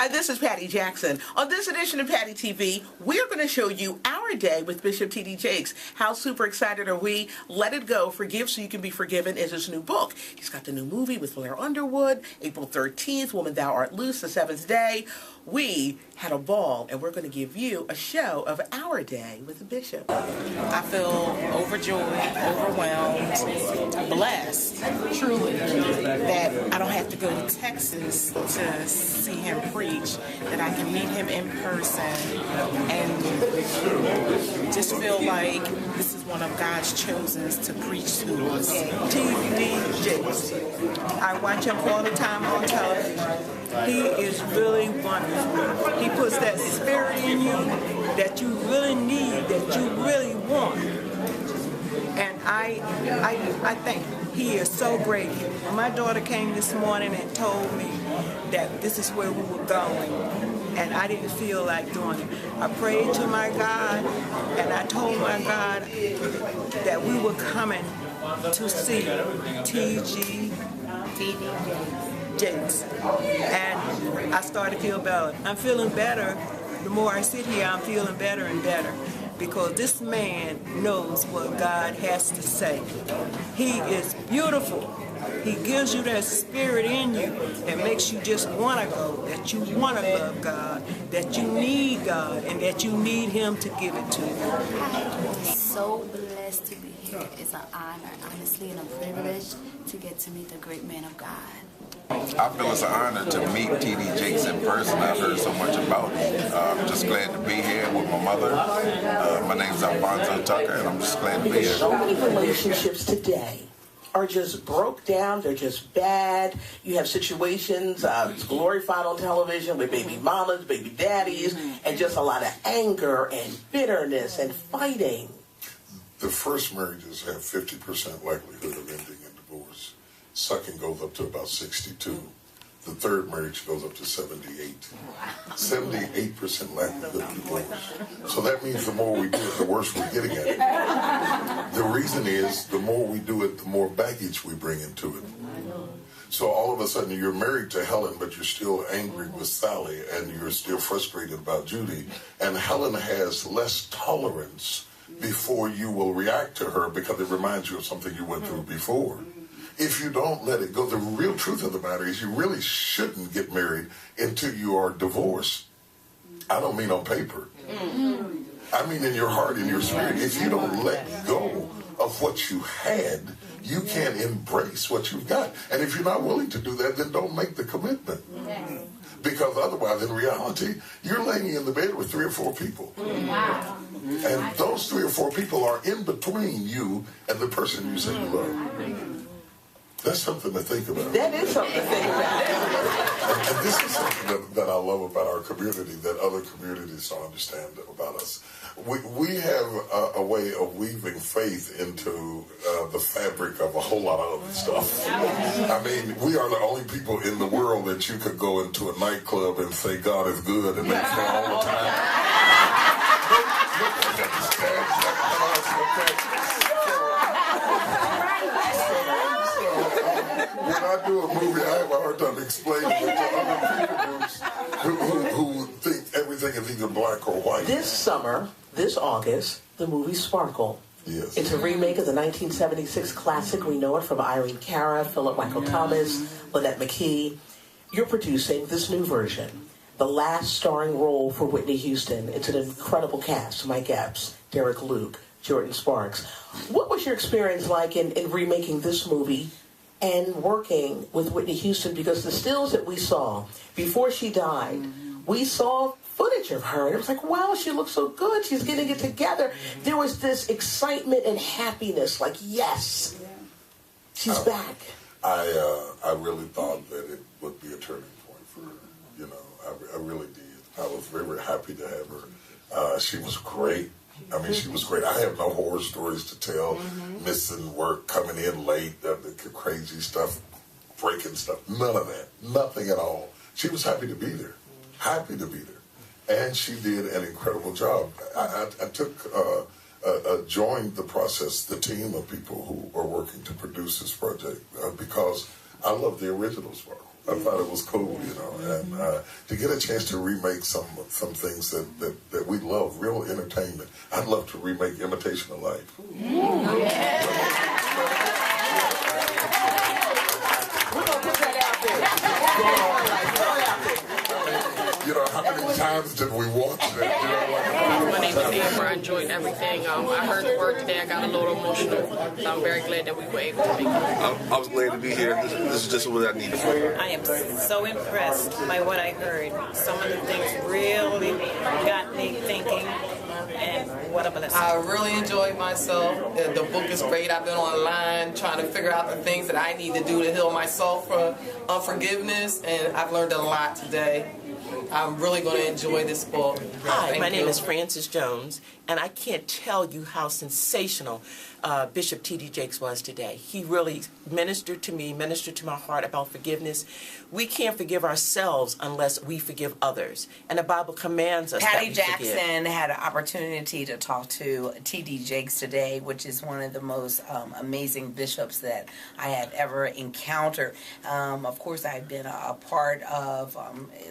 Hi, this is Patty Jackson. On this edition of Patty TV, we're going to show you Our Day with Bishop T.D. Jakes. How super excited are we? Let It Go, Forgive So You Can Be Forgiven is his new book. He's got the new movie with Blair Underwood, April 13th, Woman Thou Art Loose, the seventh day. We had a ball, and we're going to give you a show of Our Day with the Bishop. I feel overjoyed, overwhelmed, blessed, truly, that I don't have to go to Texas to see him preach, that I can meet him in person and just feel like this is one of God's chosens to preach to us. T.D. Jakes. I watch him all the time on television. He is really wonderful. He puts that spirit in you that you really need, that you really want. And I think he is so great. When my daughter came this morning and told me that this is where we were going, and I didn't feel like doing it, I prayed to my God, and I told my God that we were coming to see T.D. Jakes. And I started to feel better. I'm feeling better. The more I sit here, I'm feeling better and better, because this man knows what God has to say. He is beautiful. He gives you that spirit in you that makes you just want to go, that you want to love God, that you need God, and that you need Him to give it to you. I'm so blessed to be here. It's an honor, honestly, and a privilege to get to meet the great man of God. I feel it's an honor to meet T.D. Jakes in person. I've heard so much about him. I'm just glad to be here with my mother. My name's Alfonso Tucker, and I'm just glad to be here. So many relationships today are just broke down. They're just bad. You have situations it's glorified on television with baby mamas, baby daddies, and just a lot of anger and bitterness and fighting. The first marriages have 50% likelihood of ending in divorce. Second goes up to about 62. The third marriage goes up to 78. 78% likelihood of divorce. So that means the more we do it, the worse we're getting at it. The reason is, the more we do it, the more baggage we bring into it. So all of a sudden you're married to Helen, but you're still angry with Sally, and you're still frustrated about Judy. And Helen has less tolerance before you will react to her, because it reminds you of something you went through before. If you don't let it go, the real truth of the matter is you really shouldn't get married until you are divorced. I don't mean on paper. I mean in your heart, in your spirit. If you don't let go of what you had, you can't embrace what you've got. And if you're not willing to do that, then don't make the commitment. Because otherwise, in reality, you're laying in the bed with 3 or 4 people. And those 3 or 4 people are in between you and the person you say you love. That's something to think about. That is something to think about. And this is something that I love about our community that other communities don't understand about us. We have a way of weaving faith into the fabric of a whole lot of other stuff. I mean, we are the only people in the world that you could go into a nightclub and say God is good, and they say all the time. When I do a movie, I have a hard time explaining it to other people groups who think everything is either black or white. This summer, this August, the movie Sparkle. Yes. It's a remake of the 1976 classic. We know it from Irene Cara, Philip Michael Thomas, Lynette McKee. You're producing this new version, the last starring role for Whitney Houston. It's an incredible cast: Mike Epps, Derek Luke, Jordan Sparks. What was your experience like in remaking this movie and working with Whitney Houston? Because the stills that we saw before she died, we saw footage of her, and it was like, wow, she looks so good, she's getting it together. There was this excitement and happiness, like, yes, she's back. I really thought that it would be a turning point for her. You know, I really did. I was very, very happy to have her. She was great. I mean, she was great. I have no horror stories to tell. Missing work, coming in late, the crazy stuff, breaking stuff. None of that. Nothing at all. She was happy to be there. Happy to be there. And she did an incredible job. I joined the process, the team of people who are working to produce this project, because I love the original Sparkle. I thought it was cool, and to get a chance to remake some things that we love, real entertainment. I'd love to remake Imitation of Life. We're going to put that out there. How many times did we watch that? My name is Amber. I enjoyed everything. I heard the word today. I got a little emotional. So I'm very glad that we were able to make it. I was glad to be here. This is just what I needed. I am so impressed by what I heard. Some of the things really got me thinking, and what a blessing. I really enjoyed myself. The book is great. I've been online trying to figure out the things that I need to do to heal myself from unforgiveness, and I've learned a lot today. I'm really going to enjoy this book. Hi, my name is Frances Jones, and I can't tell you how sensational Bishop T.D. Jakes was today. He really ministered to me, ministered to my heart about forgiveness. We can't forgive ourselves unless we forgive others, and the Bible commands us Patty that we Jackson forgive. had an opportunity to talk to T.D. Jakes today, which is one of the most amazing bishops that I have ever encountered. Of course, I've been a part of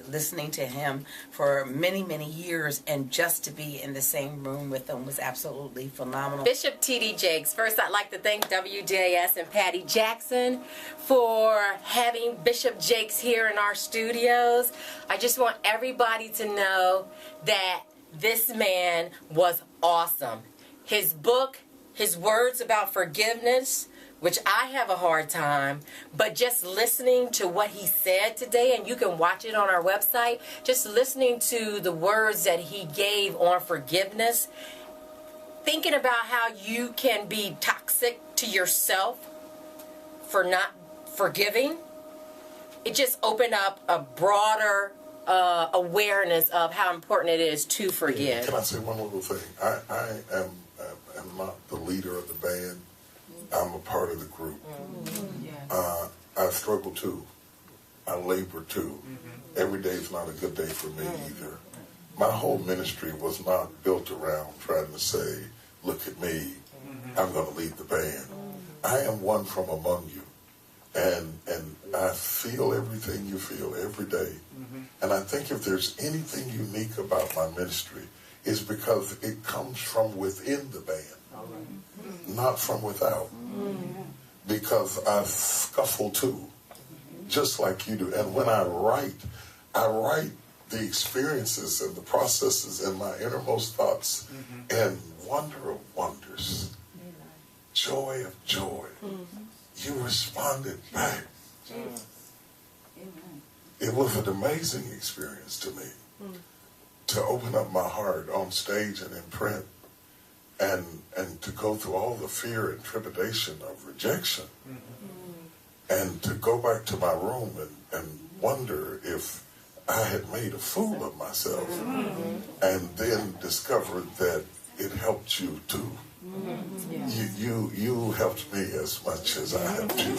listening to him for many, many years, and just to be in the same room with him was absolutely phenomenal. Bishop T.D. Jakes, first I'd like to thank WJS and Patty Jackson for having Bishop Jakes here in our studios. I just want everybody to know that this man was awesome. His book, his words about forgiveness, which I have a hard time, but just listening to what he said today, and you can watch it on our website, just listening to the words that he gave on forgiveness, thinking about how you can be toxic to yourself for not forgiving, it just opened up a broader awareness of how important it is to forgive. Can I say one little thing? I am not the leader of the band. I'm a part of the group. I struggle too. I labor too. Every day is not a good day for me either. My whole ministry was not built around trying to say, look at me, I'm going to lead the band. I am one from among you. And I feel everything you feel every day. And I think if there's anything unique about my ministry, it's because it comes from within the band. Not from without. Because I scuffle too, just like you do. And when I write the experiences and the processes and my innermost thoughts, and wonder of wonders, joy of joy. You responded back. It was an amazing experience to me to open up my heart on stage and in print. And to go through all the fear and trepidation of rejection, and to go back to my room and wonder if I had made a fool of myself, and then discovered that it helped you too. You helped me as much as I helped you.